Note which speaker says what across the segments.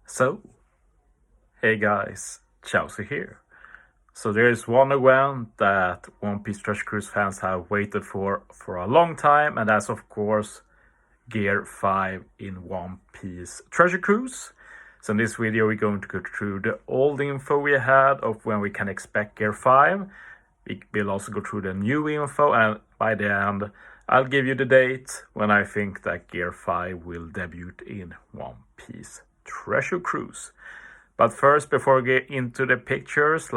Speaker 1: So, hey guys, Chauzu here. So there is one event that One Piece Treasure Cruise fans have waited for a long time, and that's of course Gear 5 in One Piece Treasure Cruise. So in this video we're going to go through the old info we had of when we can expect Gear 5. We'll also go through the new info, and by the end I'll give you the date when I think that Gear 5 will debut in One Piece Treasure Cruise. But first, before we get into the pictures,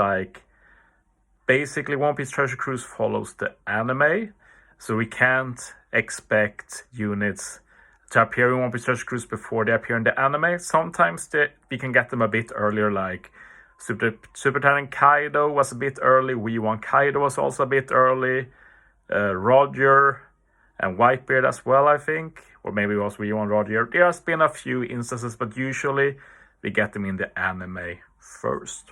Speaker 1: basically One Piece Treasure Cruise follows the anime, so we can't expect units to appear in One Piece Treasure Cruise before they appear in the anime. Sometimes we can get them a bit earlier, like Super Titan Kaido was a bit early, V1 Kaido was also a bit early, Roger and Whitebeard as well, I think, or maybe it was V1 Roger. There has been a few instances, but usually we get them in the anime first.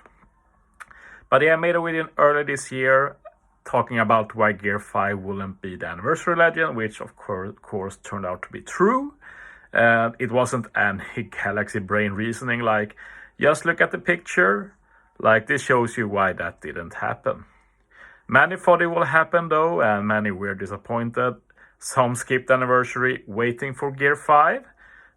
Speaker 1: But yeah, I made a video earlier this year talking about why Gear 5 wouldn't be the anniversary legend, which of course turned out to be true. And it wasn't any galaxy brain reasoning, like just look at the picture, like this shows you why that didn't happen. Many thought it will happen though, and many were disappointed. Some skipped the anniversary waiting for Gear 5,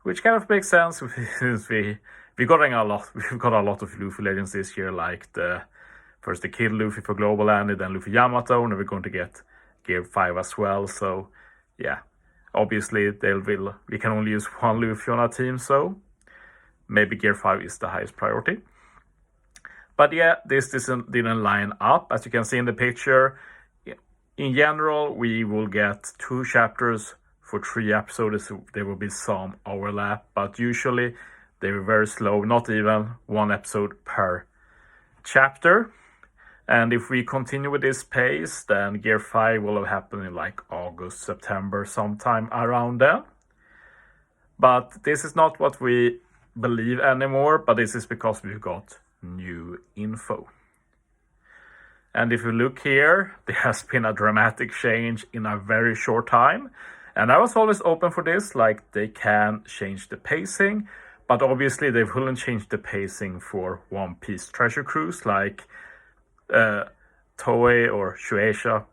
Speaker 1: which kind of makes sense since we got a lot of Luffy legends this year, like first the Kid Luffy for Global Andy, then Luffy Yamato, and we're going to get Gear 5 as well. So yeah, obviously we can only use one Luffy on our team, so maybe Gear 5 is the highest priority. But yeah, this didn't line up. As you can see in the picture, in general, we will get 2 chapters for 3 episodes. So there will be some overlap, but usually they were very slow, not even 1 episode per chapter. And if we continue with this pace, then Gear 5 will have happened in like August, September, sometime around then. But this is not what we believe anymore, but this is because we've got new info. And if you look here, there has been a dramatic change in a very short time. And I was always open for this, like they can change the pacing, but obviously they wouldn't change the pacing for One Piece Treasure Cruise, like Toei or Shueisha,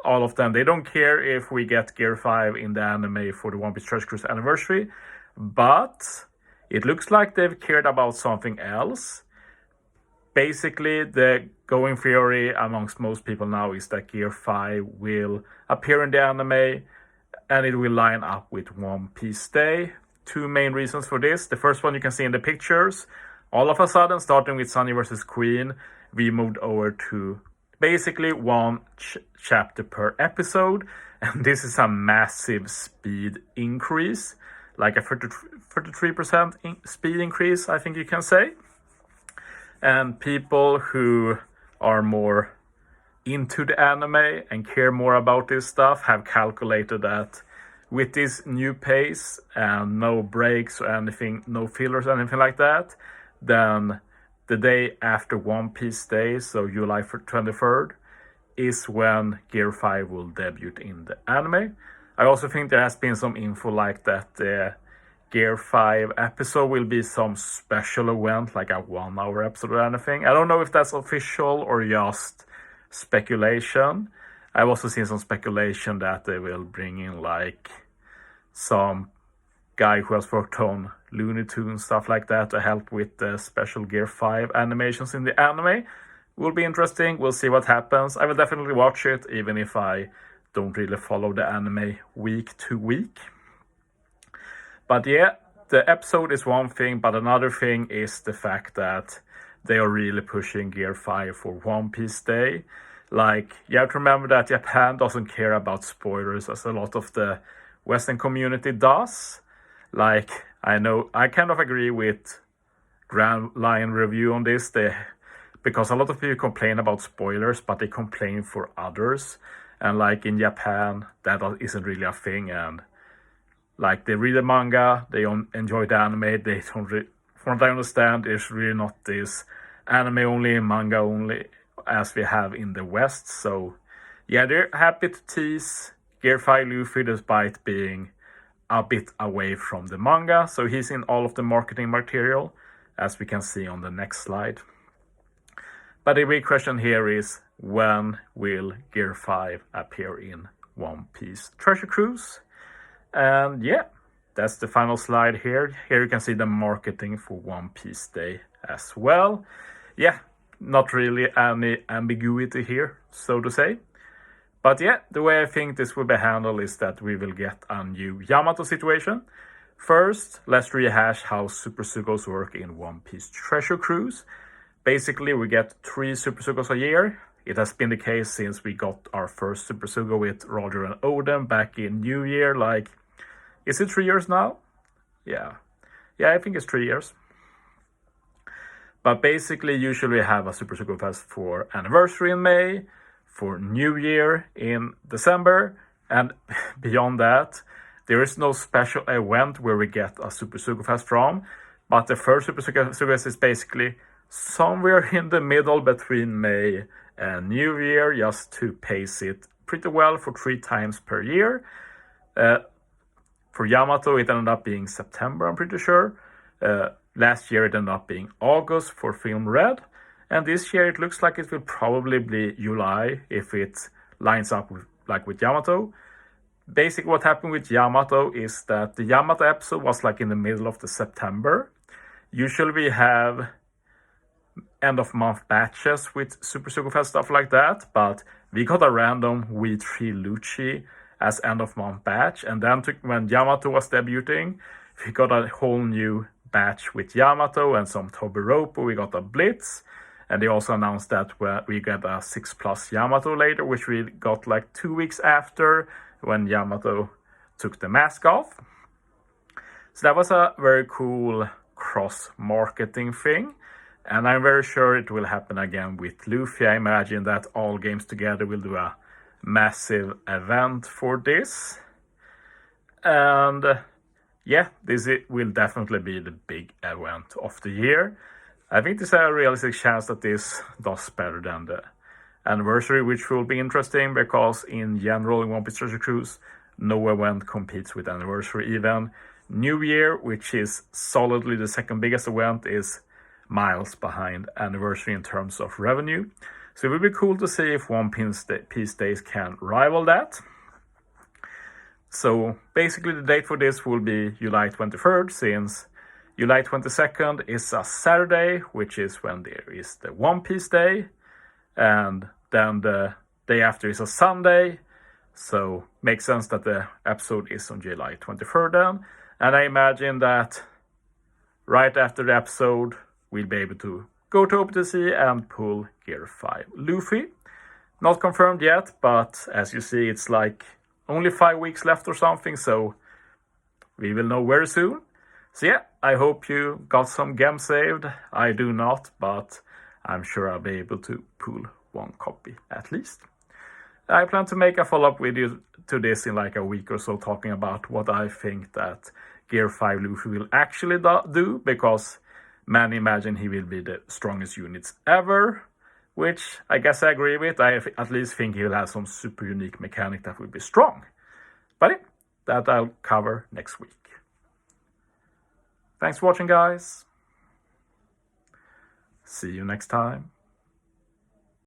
Speaker 1: all of them. They don't care if we get Gear 5 in the anime for the One Piece Treasure Cruise anniversary, but it looks like they've cared about something else. Basically, the going theory amongst most people now is that Gear 5 will appear in the anime and it will line up with One Piece Day. 2 main reasons for this. The first one you can see in the pictures. All of a sudden, starting with Sunny vs. Queen, we moved over to basically 1 chapter per episode. And this is a massive speed increase, like a 33% speed increase, I think you can say. And people who are more into the anime and care more about this stuff have calculated that with this new pace and no breaks or anything, no fillers or anything like that, then the day after One Piece Day, so July 23rd, is when Gear 5 will debut in the anime. I also think there has been some info like that the Gear 5 episode will be some special event, like a 1-hour episode or anything. I don't know if that's official or just speculation. I've also seen some speculation that they will bring in like some guy who has worked on Looney Tunes, stuff like that, to help with the special Gear 5 animations in the anime. Will be interesting. We'll see what happens. I will definitely watch it, even if I don't really follow the anime week to week. But yeah, the episode is one thing, but another thing is the fact that they are really pushing Gear 5 for One Piece Day. Like, you have to remember that Japan doesn't care about spoilers as a lot of the Western community does. Like, I know, I kind of agree with Grand Lion Review on this, because a lot of people complain about spoilers, but they complain for others. And like in Japan, that isn't really a thing. And like they read the manga, they enjoy the anime, they don't from what I understand, there's really not this anime only, manga only, as we have in the West. So yeah, they're happy to tease Gear 5 Luffy despite being a bit away from the manga. So he's in all of the marketing material. as we can see on the next slide. But the big question here is, when will Gear 5 appear in One Piece Treasure Cruise? And yeah, that's the final slide here. Here you can see the marketing for One Piece Day as well. Yeah, not really any ambiguity here, so to say. But yeah, the way I think this will be handled is that we will get a new Yamato situation. First, let's rehash how Super Sugos work in One Piece Treasure Cruise. Basically, we get 3 Super Sugos a year. It has been the case since we got our first Super Sugo with Roger and Odin back in New Year. Like, is it 3 years now? Yeah, I think it's 3 years. But basically, usually we have a Super Sugo Fest for anniversary in May, for New Year in December, and beyond that, there is no special event where we get a Super Sugo Fest from. But the first Super Sugo Fest is basically somewhere in the middle between May and New Year, just to pace it pretty well for 3 times per year. For Yamato, it ended up being September, I'm pretty sure. Last year, it ended up being August for Film Red. And this year, it looks like it will probably be July if it lines up with Yamato. Basically, what happened with Yamato is that the Yamato episode was like in the middle of the September. Usually, we have end-of-month batches with Super Sugo Fest, stuff like that. But we got a random V3 Lucci as end-of-month batch. And then when Yamato was debuting, we got a whole new batch with Yamato and some Tobiropo. We got a Blitz. And they also announced that we get a 6+ Yamato later, which we got like 2 weeks after when Yamato took the mask off. So that was a very cool cross-marketing thing. And I'm very sure it will happen again with Luffy. I imagine that all games together will do a massive event for this. And yeah, this will definitely be the big event of the year. I think there's a realistic chance that this does better than the anniversary, which will be interesting because in general in One Piece Treasure Cruise, no event competes with anniversary. Even New Year, which is solidly the second biggest event, is miles behind anniversary in terms of revenue. So it would be cool to see if One Piece Days can rival that. So basically the date for this will be July 23rd, since July 22nd is a Saturday, which is when there is the One Piece Day. And then the day after is a Sunday. So makes sense that the episode is on July 23rd then. And I imagine that right after the episode, we'll be able to go to OPTC and pull Gear 5 Luffy. Not confirmed yet, but as you see, it's like only 5 weeks left or something. So we will know very soon. So yeah, I hope you got some gems saved. I do not, but I'm sure I'll be able to pull 1 copy at least. I plan to make a follow-up video to this in like a week or so, talking about what I think that Gear 5 Luffy will actually do, because many imagine he will be the strongest units ever, which I guess I agree with. I at least think he will have some super unique mechanic that will be strong. But yeah, that I'll cover next week. Thanks for watching, guys. See you next time.